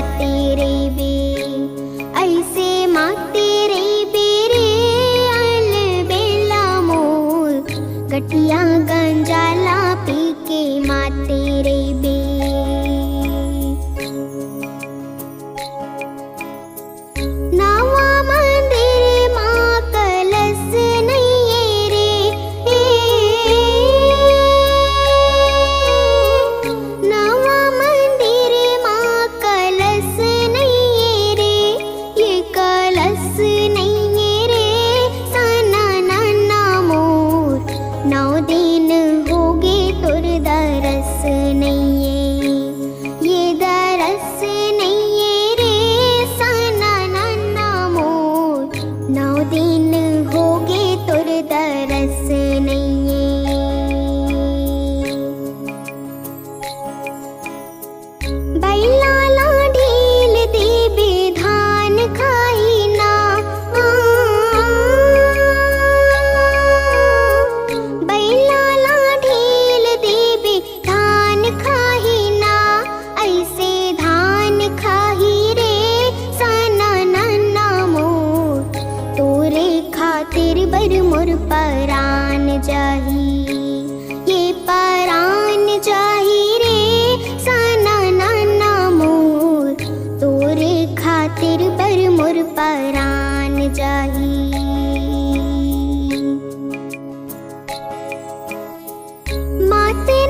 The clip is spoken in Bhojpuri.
माते रे बे, ऐसे माते रे बे रे अल बेला मोर, गठिया गंजाला पी के माते रे बे। नवा मंदिर माँ कलश नहीं रे, नवा मंदिर माँ कलश नहीं रे, ये कलश नहीं रे सना नन्ना मोर, 9 दिन हो गे तुर दरस नहीं, ये दरस नहीं रे सना नन्ना मोर, 9 दिन हो गे तुर दरस नहीं। बैला ला ढील देबे धान खाई ना, बैला ला ढील देबे धान खाही ना, ऐसे धान खाही रे सना नन्ना मोर, तोरे खातिर बर मोर परान जाही, ये परान जाही रे सना नन्ना मोर, तोरे खातिर बर मोर परान जाही। माते